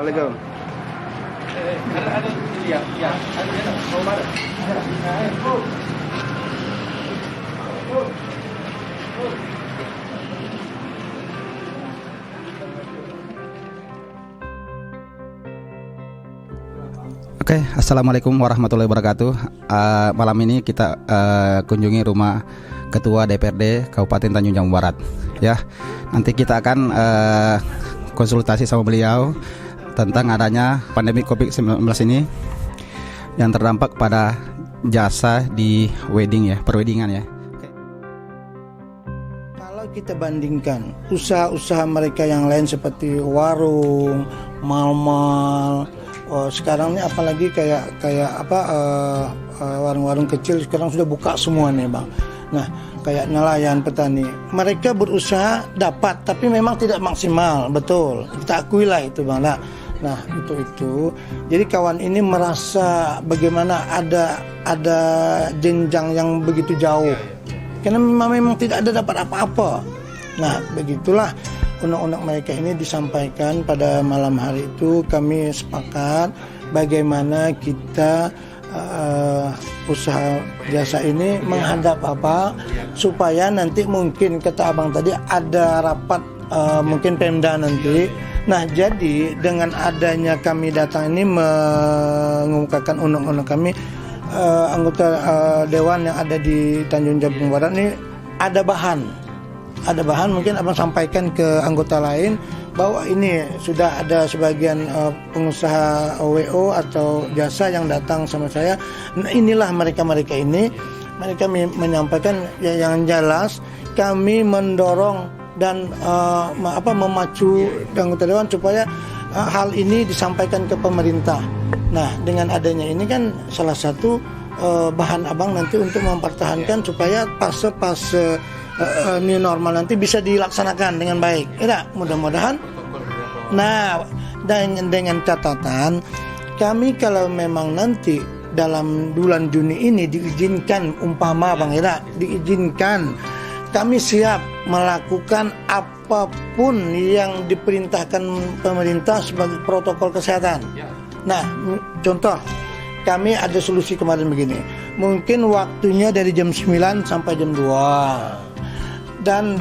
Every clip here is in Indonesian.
Assalamualaikum. Oke, Assalamualaikum warahmatullahi wabarakatuh. Malam ini kita kunjungi rumah Ketua DPRD Kabupaten Tanjung Jabung Barat. Ya, nanti kita akan konsultasi sama beliau tentang adanya pandemi COVID-19 ini yang terdampak pada jasa di wedding ya, perweddingan ya. Kalau kita bandingkan usaha-usaha mereka yang lain seperti warung, mal-mal, sekarang ini apalagi kayak warung-warung kecil sekarang sudah buka semua nih bang. Nah kayak nelayan, petani, mereka berusaha dapat tapi memang tidak maksimal, betul, kita akui lah itu bang. Nah itu jadi kawan ini merasa bagaimana ada jenjang yang begitu jauh karena memang tidak ada dapat apa-apa. Nah begitulah undang-undang mereka ini disampaikan pada malam hari itu. Kami sepakat bagaimana kita usaha jasa ini menghadap apa supaya nanti mungkin kata abang tadi ada rapat mungkin Pemda nanti. Nah jadi dengan adanya kami datang ini mengumumkakan undang-undang kami, anggota dewan yang ada di Tanjung Jabung Barat ini ada bahan mungkin abang sampaikan ke anggota lain bahwa ini sudah ada sebagian pengusaha WO atau jasa yang datang sama saya. Nah inilah mereka ini mereka menyampaikan yang jelas kami mendorong dan memacu anggota dewan supaya hal ini disampaikan ke pemerintah. Nah dengan adanya ini kan salah satu bahan abang nanti untuk mempertahankan supaya fase new normal nanti bisa dilaksanakan dengan baik. Ya, mudah-mudahan. Nah, dengan catatan kami kalau memang nanti dalam bulan Juni ini diizinkan umpama Bang Ira diizinkan, kami siap melakukan apapun yang diperintahkan pemerintah sebagai protokol kesehatan. Nah, contoh kami ada solusi kemarin begini. Mungkin waktunya dari jam 9 sampai jam 2. Dan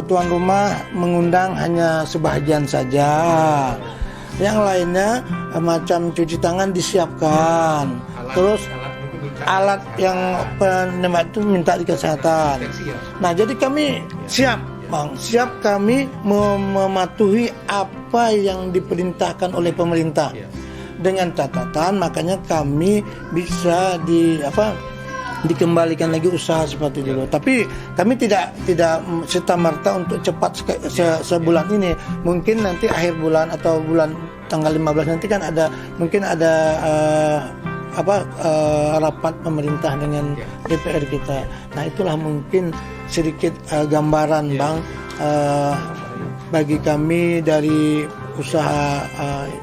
tuan rumah mengundang hanya sebahagian saja. Yang lainnya macam cuci tangan disiapkan. Terus alat yang penembak itu minta di kesehatan. Nah jadi kami siap bang, siap kami mematuhi apa yang diperintahkan oleh pemerintah. Dengan catatan makanya kami bisa dikembalikan lagi usaha seperti dulu. Tapi kami tidak serta-merta untuk cepat sebulan ini. Mungkin nanti akhir bulan atau bulan tanggal 15 nanti kan mungkin ada rapat pemerintah dengan DPR kita. Nah itulah mungkin sedikit gambaran bang bagi kami dari usaha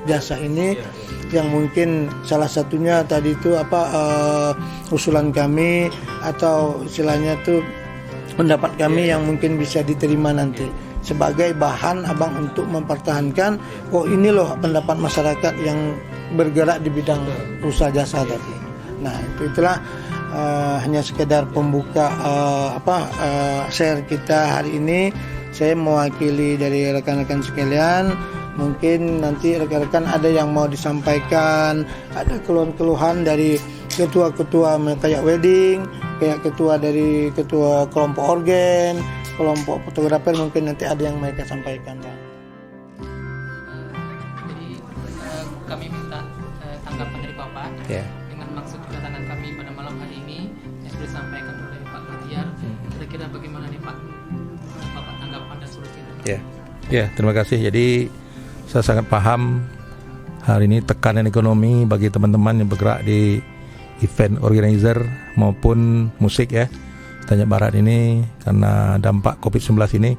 jasa ini. Yang mungkin salah satunya tadi itu usulan kami atau istilahnya itu pendapat kami yang mungkin bisa diterima nanti sebagai bahan abang untuk mempertahankan ini loh pendapat masyarakat yang bergerak di bidang usaha jasa tadi. Nah itulah hanya sekedar pembuka share kita hari ini. Saya mewakili dari rekan-rekan sekalian. Mungkin nanti rekan-rekan ada yang mau disampaikan, ada keluhan-keluhan dari ketua-ketua kayak wedding, kayak ketua kelompok organ, kelompok fotografer, mungkin nanti ada yang mereka sampaikan Pak. Jadi kami minta tanggapan dari Bapak dengan maksud kedatangan kami pada malam hari ini yang sudah disampaikan oleh Pak Bahtiar. Kira-kira bagaimana nih Pak Bapak tanggapan dan solusi itu? Ya, terima kasih. Jadi saya sangat paham hari ini tekanan ekonomi bagi teman-teman yang bergerak di event organizer maupun musik ya Tanjung Barat ini karena dampak COVID-19 ini.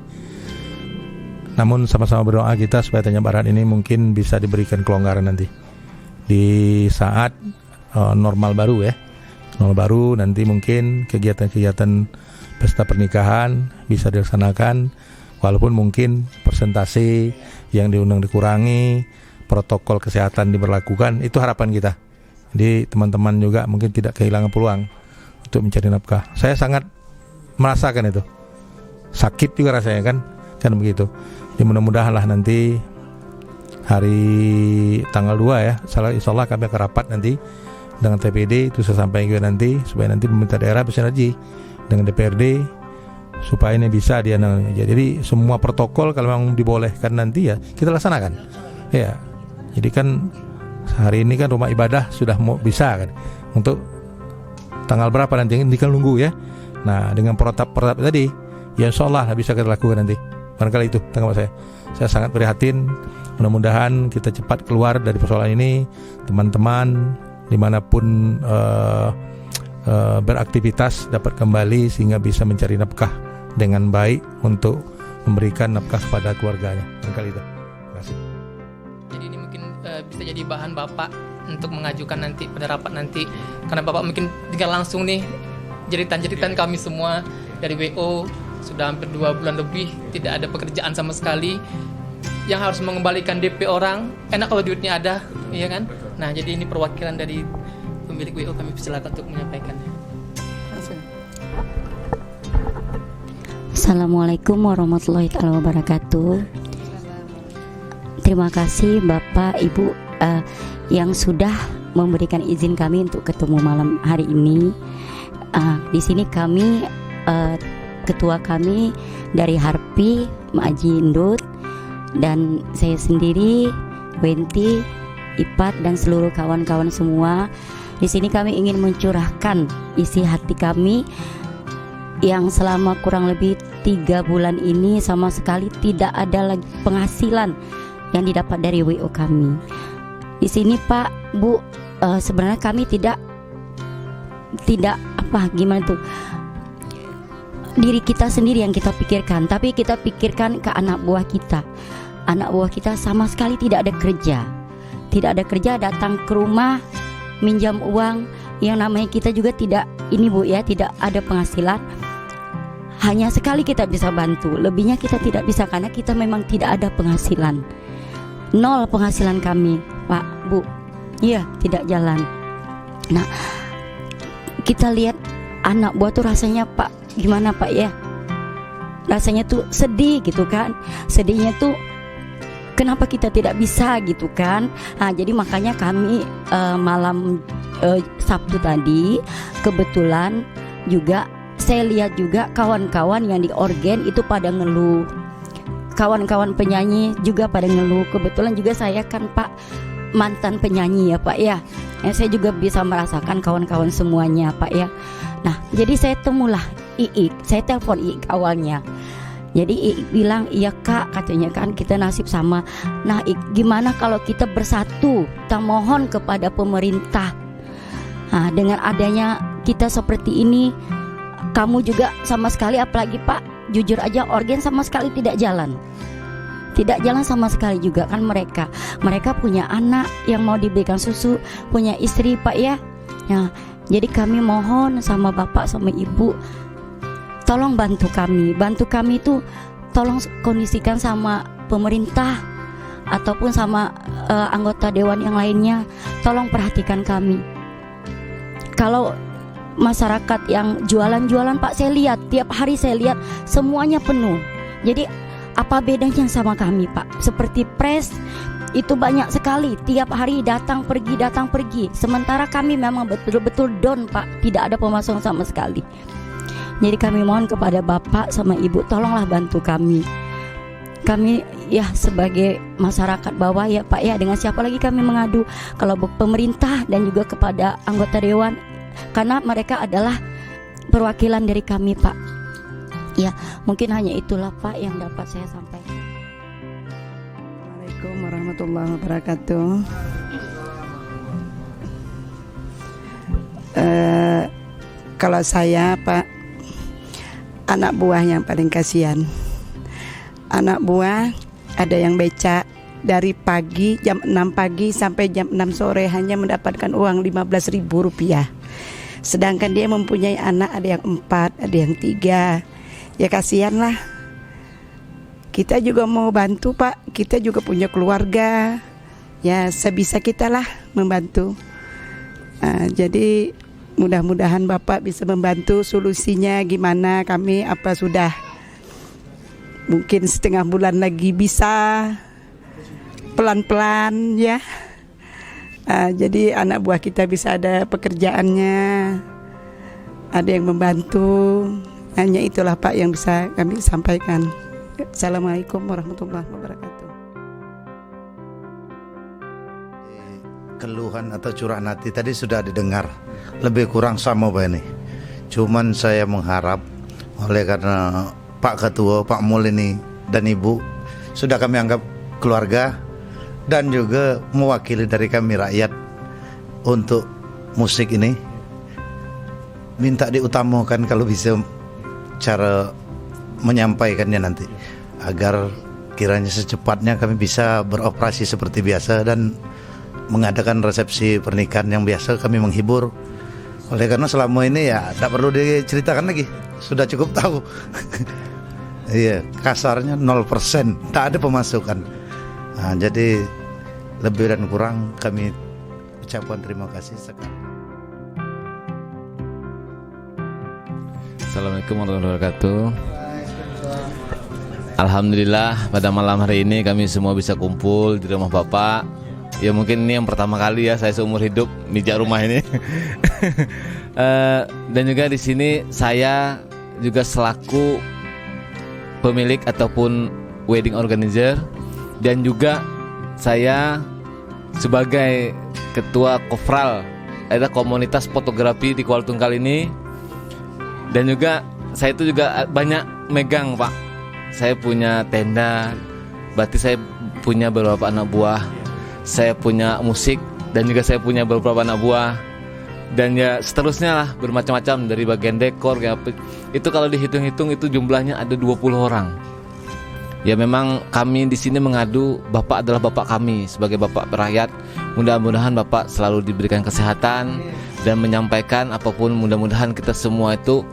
Namun sama-sama berdoa kita supaya Tanjung Barat ini mungkin bisa diberikan kelonggaran nanti di saat normal baru ya. Normal baru nanti mungkin kegiatan-kegiatan pesta pernikahan bisa dilaksanakan walaupun mungkin persentase yang diundang dikurangi, protokol kesehatan diberlakukan, itu harapan kita. Jadi teman-teman juga mungkin tidak kehilangan peluang untuk mencari nafkah. Saya sangat merasakan itu, sakit juga rasanya kan begitu. Jadi mudah-mudahan lah nanti hari tanggal 2 ya, insya Allah kami akan rapat nanti dengan TPD, itu saya sampaikan juga nanti, supaya nanti pemerintah daerah bersinergi dengan DPRD supaya ini bisa jadi semua protokol kalau memang dibolehkan nanti ya kita laksanakan ya. Jadi kan hari ini kan rumah ibadah sudah mau bisa kan, untuk tanggal berapa nanti ini kan nunggu ya. Nah dengan protap tadi ya insya Allah bisa kita lakukan nanti. Barangkali itu tanggapan saya sangat prihatin. Mudah-mudahan kita cepat keluar dari persoalan ini, teman-teman dimanapun beraktivitas dapat kembali sehingga bisa mencari nafkah dengan baik untuk memberikan nafkah kepada keluarganya. Barangkali itu. Terima kasih. Jadi ini mungkin bisa jadi bahan Bapak untuk mengajukan nanti penerapan nanti, karena Bapak mungkin tinggal langsung nih jeritan-jeritan kami semua dari WO sudah hampir 2 bulan lebih tidak ada pekerjaan sama sekali, yang harus mengembalikan DP orang. Enak kalau duitnya ada, iya kan? Nah jadi ini perwakilan dari pemilik WO, kami persilakan untuk menyampaikannya. Assalamualaikum warahmatullahi wabarakatuh. Terima kasih Bapak Ibu yang sudah memberikan izin kami untuk ketemu malam hari ini. Di sini kami ketua kami dari Harpi, Ma'aji Indut, dan saya sendiri, Wenti, Ipat, dan seluruh kawan-kawan semua. Di sini kami ingin mencurahkan isi hati kami yang selama kurang lebih 3 bulan ini sama sekali tidak ada lagi penghasilan yang didapat dari WO kami. Di sini Pak, Bu, sebenarnya kami tidak gimana tuh, diri kita sendiri yang kita pikirkan, tapi kita pikirkan ke anak buah kita. Anak buah kita sama sekali tidak ada kerja, datang ke rumah minjam uang, yang namanya kita juga tidak ini Bu ya, tidak ada penghasilan. Hanya sekali kita bisa bantu, lebihnya kita tidak bisa karena kita memang tidak ada penghasilan. 0 penghasilan kami, Pak, Bu. Iya, tidak jalan. Nah, kita lihat anak buah tuh rasanya Pak, gimana Pak ya? Rasanya tuh sedih gitu kan. Sedihnya tuh kenapa kita tidak bisa gitu kan. Nah, jadi makanya kami malam Sabtu tadi kebetulan juga saya lihat juga kawan-kawan yang di organ itu pada ngeluh, kawan-kawan penyanyi juga pada ngeluh. Kebetulan juga saya kan Pak mantan penyanyi ya Pak ya. Saya juga bisa merasakan kawan-kawan semuanya Pak ya. Nah jadi saya temulah Iik, saya telepon Iik awalnya. Jadi Iik bilang, iya Kak, katanya kan kita nasib sama. Nah Iik, gimana kalau kita bersatu, kita mohon kepada pemerintah. Nah dengan adanya kita seperti ini, kamu juga sama sekali, apalagi Pak, jujur aja organ sama sekali tidak jalan. Tidak jalan sama sekali juga kan mereka. Mereka punya anak yang mau diberikan susu, punya istri Pak ya. Nah, jadi kami mohon sama Bapak sama Ibu, tolong bantu kami. Bantu kami itu tolong kondisikan sama pemerintah ataupun sama anggota dewan yang lainnya. Tolong perhatikan kami. Kalau masyarakat yang jualan-jualan Pak, saya lihat tiap hari, saya lihat semuanya penuh. Jadi apa bedanya sama kami Pak? Seperti pres itu banyak sekali, tiap hari datang pergi. Sementara kami memang betul-betul down Pak, tidak ada pemasukan sama sekali. Jadi kami mohon kepada Bapak sama Ibu, tolonglah bantu kami. Kami ya sebagai masyarakat bawah ya Pak ya, dengan siapa lagi kami mengadu kalau pemerintah dan juga kepada anggota dewan, karena mereka adalah perwakilan dari kami Pak. Ya mungkin hanya itulah Pak yang dapat saya sampaikan. Assalamualaikum warahmatullahi wabarakatuh. Kalau saya Pak, anak buah yang paling kasihan. Anak buah ada yang becak dari pagi jam 6 pagi sampai jam 6 sore hanya mendapatkan uang Rp15.000. Sedangkan dia mempunyai anak, ada yang 4, ada yang 3. Ya kasihan lah. Kita juga mau bantu Pak, kita juga punya keluarga. ya sebisa kita lah membantu. Jadi mudah-mudahan Bapak bisa membantu solusinya gimana, kami apa sudah mungkin setengah bulan lagi bisa pelan-pelan ya. Jadi anak buah kita bisa ada pekerjaannya, ada yang membantu. Hanya itulah Pak yang bisa kami sampaikan. Assalamualaikum warahmatullahi wabarakatuh. Keluhan atau curahan hati tadi sudah didengar, lebih kurang sama Pak ini. Cuman saya mengharap oleh karena Pak Ketua, Pak Mul ini dan Ibu sudah kami anggap keluarga dan juga mewakili dari kami rakyat untuk musik ini, minta diutamakan kalau bisa cara menyampaikannya nanti agar kiranya secepatnya kami bisa beroperasi seperti biasa dan mengadakan resepsi pernikahan yang biasa kami menghibur. Oleh karena selama ini ya tidak perlu diceritakan lagi, sudah cukup tahu. Iya, kasarnya 0%, tak ada pemasukan. Nah, jadi lebih dan kurang kami ucapkan terima kasih sekali. Assalamualaikum warahmatullahi wabarakatuh. Alhamdulillah pada malam hari ini kami semua bisa kumpul di rumah Bapak. Ya mungkin ini yang pertama kali ya saya seumur hidup mijak rumah ini. Dan juga di sini saya juga selaku pemilik ataupun wedding organizer, dan juga saya sebagai ketua Kofral, ada komunitas fotografi di Kuala Tungkal ini. Dan juga saya itu juga banyak megang Pak. Saya punya tenda, berarti saya punya beberapa anak buah. Saya punya musik dan juga saya punya beberapa anak buah. Dan ya seterusnya lah, bermacam-macam dari bagian dekor ya. Itu kalau dihitung-hitung itu jumlahnya ada 20 orang. Ya memang kami di sini mengadu, Bapak adalah Bapak kami sebagai Bapak rakyat. Mudah-mudahan Bapak selalu diberikan kesehatan dan menyampaikan apapun, mudah-mudahan kita semua itu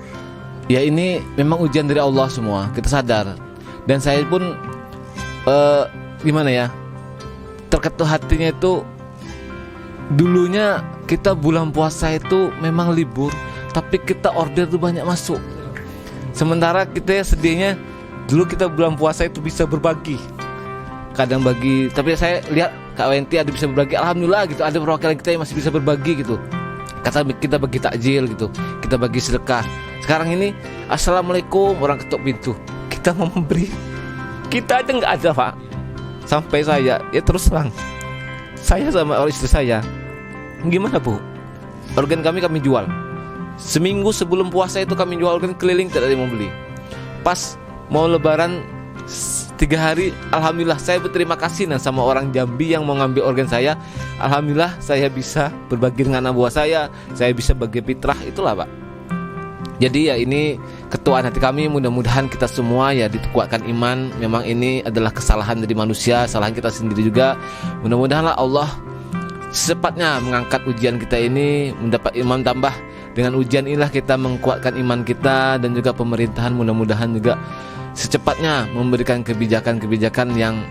ya ini memang ujian dari Allah semua, kita sadar. Dan saya pun gimana ya, terketuk hatinya itu dulunya kita bulan puasa itu memang libur, tapi kita order tuh banyak masuk. Sementara kita ya sedihnya dulu kita bulan puasa itu bisa berbagi, kadang bagi, tapi saya lihat Kak Wenti ada bisa berbagi, alhamdulillah gitu, ada perwakilan kita yang masih bisa berbagi gitu. Kata kita bagi takjil gitu, kita bagi sedekah. Sekarang ini assalamualaikum, orang ketuk pintu, kita mau memberi, kita aja nggak ada Pak. Sampai saya ya terus terang, saya sama istri saya, gimana Bu, organ kami jual. Seminggu sebelum puasa itu kami jual organ keliling, tidak ada yang mau beli. Pas mau lebaran 3 hari, alhamdulillah saya berterima kasih sama orang Jambi yang mau ngambil organ saya. Alhamdulillah saya bisa berbagi dengan anak buah saya bisa bagi fitrah, itulah Pak. Jadi ya ini ketuaan hati kami, mudah-mudahan kita semua ya dikuatkan iman. Memang ini adalah kesalahan dari manusia, kesalahan kita sendiri juga. Mudah-mudahanlah Allah secepatnya mengangkat ujian kita ini, mendapat iman tambah. Dengan ujian inilah kita menguatkan iman kita, dan juga pemerintahan mudah-mudahan juga secepatnya memberikan kebijakan-kebijakan yang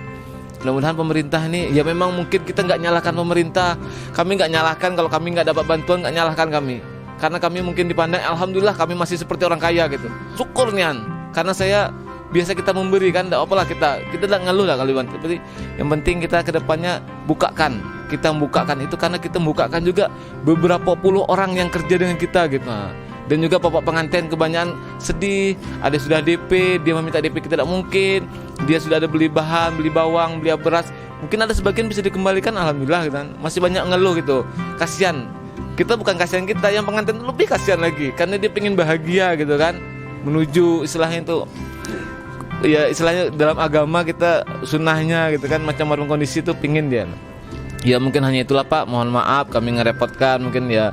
mudah-mudahan pemerintah ini ya memang mungkin kita nggak nyalahkan pemerintah, kami nggak nyalahkan kalau kami nggak dapat bantuan, nggak nyalahkan kami, karena kami mungkin dipandang alhamdulillah kami masih seperti orang kaya gitu, syukur nian, karena saya biasa kita memberi kan, tidak apalah kita tidak ngeluh lah kalau tapi yang penting kita kedepannya bukakan, kita membukakan itu karena kita membukakan juga beberapa puluh orang yang kerja dengan kita gitu. Dan juga bapak pengantin kebanyakan sedih, ada sudah DP, dia meminta DP kita tidak mungkin, dia sudah ada beli bahan, beli bawang, beli beras, mungkin ada sebagian bisa dikembalikan, alhamdulillah gitu. Masih banyak ngeluh gitu, kasihan. Kita bukan kasihan kita, yang pengantin lebih kasihan lagi, karena dia pengen bahagia gitu kan, menuju istilahnya itu, ya istilahnya dalam agama kita sunnahnya gitu kan, macam warung kondisi itu pingin dia. Ya mungkin hanya itulah Pak, mohon maaf kami ngerepotkan, mungkin ya.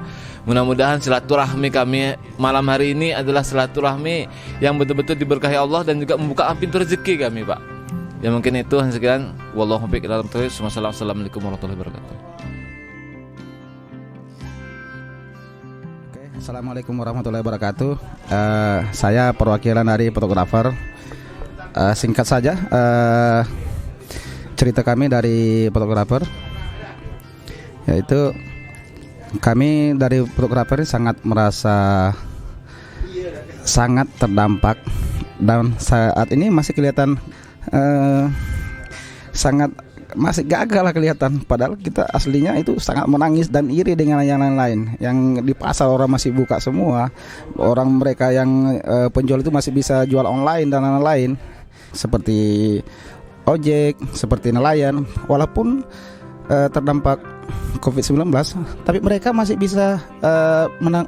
Mudah-mudahan silaturahmi kami malam hari ini adalah silaturahmi yang betul-betul diberkahi Allah dan juga membuka pintu rezeki kami Pak. Ya mungkin itu hanya sekian. Wallahu a'lam bishawab. Wassalamualaikum warahmatullahi wabarakatuh. Oke, assalamualaikum warahmatullahi wabarakatuh. Saya perwakilan dari fotografer. Singkat saja cerita kami dari fotografer. yaitu kami dari fotografer sangat merasa sangat terdampak, dan saat ini masih kelihatan sangat masih gagal lah kelihatan, padahal kita aslinya itu sangat menangis dan iri dengan yang lain-lain. Yang di pasar orang masih buka semua, orang mereka yang penjual itu masih bisa jual online dan lain-lain, seperti ojek, seperti nelayan, walaupun terdampak COVID-19, tapi mereka masih bisa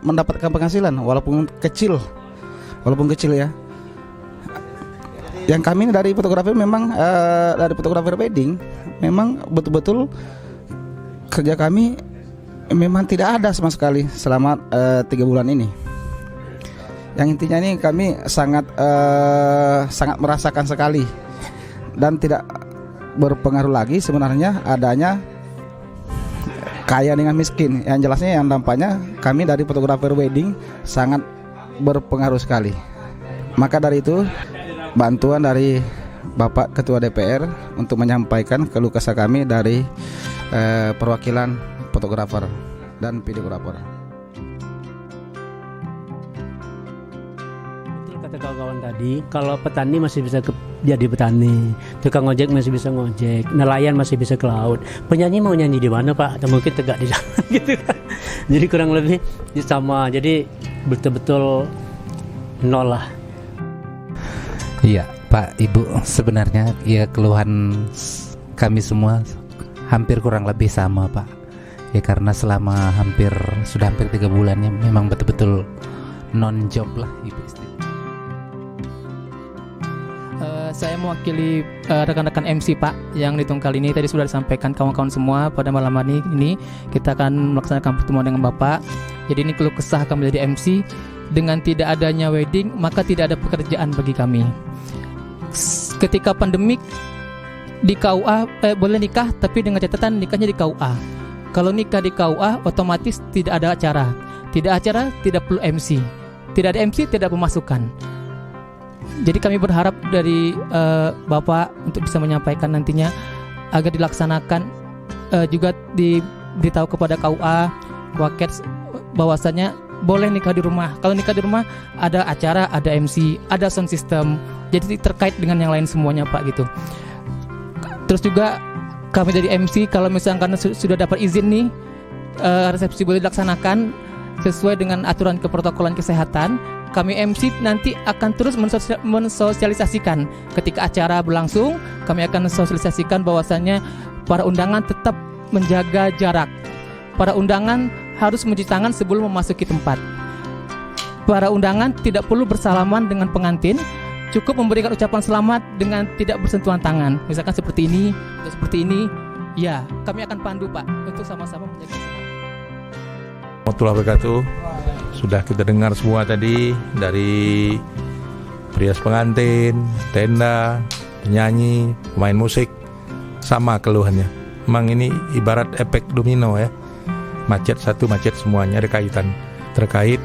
mendapatkan penghasilan walaupun kecil ya. Yang kami dari fotografer memang dari fotografer wedding memang betul-betul kerja kami memang tidak ada sama sekali selama 3 bulan ini. Yang intinya ini kami sangat merasakan sekali, dan tidak berpengaruh lagi sebenarnya adanya kaya dengan miskin. Yang jelasnya yang dampaknya kami dari fotografer wedding sangat berpengaruh sekali. Maka dari itu bantuan dari Bapak Ketua DPR untuk menyampaikan keluh kesah kami dari perwakilan fotografer dan videografer. Betul kata kawan-kawan tadi, kalau petani masih bisa jadi petani, tukang ojek masih bisa ngojek, nelayan masih bisa ke laut, penyanyi mau nyanyi di mana Pak? Atau mungkin tegak di sana gitu kan. Jadi kurang lebih sama, jadi betul-betul nol lah. Iya Pak, Ibu, sebenarnya ya keluhan kami semua hampir kurang lebih sama Pak. Ya karena selama sudah hampir 3 bulannya memang betul-betul non job lah Ibu. Saya mewakili rekan-rekan MC Pak yang di Tungkal ini. Tadi sudah disampaikan kawan-kawan semua, pada malam hari ini kita akan melaksanakan pertemuan dengan Bapak. Jadi ini keluh kesah kami dari MC. Dengan tidak adanya wedding, maka tidak ada pekerjaan bagi kami. Ketika pandemik di KUA boleh nikah, tapi dengan catatan nikahnya di KUA. Kalau nikah di KUA otomatis tidak ada acara. Tidak acara, tidak perlu MC. Tidak ada MC, tidak pemasukan. Jadi kami berharap dari Bapak untuk bisa menyampaikan nantinya agar dilaksanakan, juga diberitahu kepada KUA, Wakets, bahwasanya boleh nikah di rumah. Kalau nikah di rumah ada acara, ada MC, ada sound system. Jadi terkait dengan yang lain semuanya Pak gitu. Terus juga kami dari MC, kalau misalkan sudah dapat izin nih, resepsi boleh dilaksanakan sesuai dengan aturan keprotokolan kesehatan. Kami MC nanti akan terus mensosialisasikan ketika acara berlangsung. Kami akan mensosialisasikan bahwasannya para undangan tetap menjaga jarak. Para undangan harus mencuci tangan sebelum memasuki tempat. Para undangan tidak perlu bersalaman dengan pengantin, cukup memberikan ucapan selamat dengan tidak bersentuhan tangan. Misalkan seperti ini, atau seperti ini. Ya, kami akan pandu Pak untuk sama-sama menjaga. Warahmatullahi wabarakatuh. Sudah kita dengar semua tadi dari perias pengantin, tenda, penyanyi, pemain musik, sama keluhannya. Memang ini ibarat efek domino ya. Macet satu, macet semuanya, ada kaitan terkait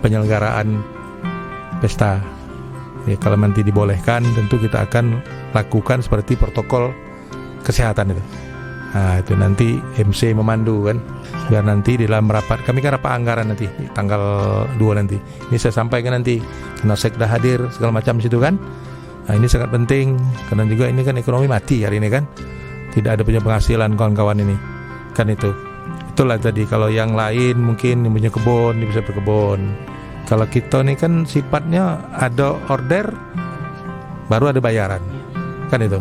penyelenggaraan pesta. Ya, kalau nanti dibolehkan, tentu kita akan lakukan seperti protokol kesehatan itu. Nah, itu nanti MC memandu kan, biar nanti di dalam rapat, kami kan rapat anggaran nanti tanggal 2 nanti. Ini saya sampaikan nanti, karena sekda hadir segala macam situ kan. Nah, ini sangat penting karena juga ini kan ekonomi mati hari ini kan, tidak ada punya penghasilan kawan-kawan ini. Kan itulah tadi, kalau yang lain mungkin yang punya kebun dia bisa berkebun. Kalau kita nih kan sifatnya ada order baru ada bayaran, kan itu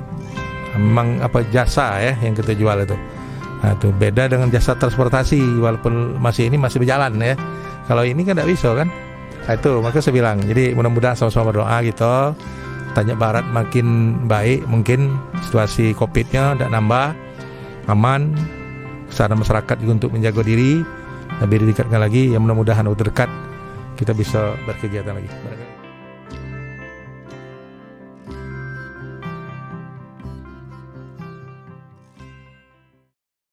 memang apa jasa ya yang kita jual itu. Nah itu beda dengan jasa transportasi, walaupun masih berjalan ya. Kalau ini kan tidak bisa kan. Nah itu maka saya bilang, jadi mudah-mudahan sama-sama berdoa gitu, Tanjung Barat makin baik, mungkin situasi COVID-nya tidak nambah, aman. Kesadaran masyarakat juga untuk menjaga diri lebih didekatkan lagi, yang mudah-mudahan waktu dekat kita bisa berkegiatan lagi.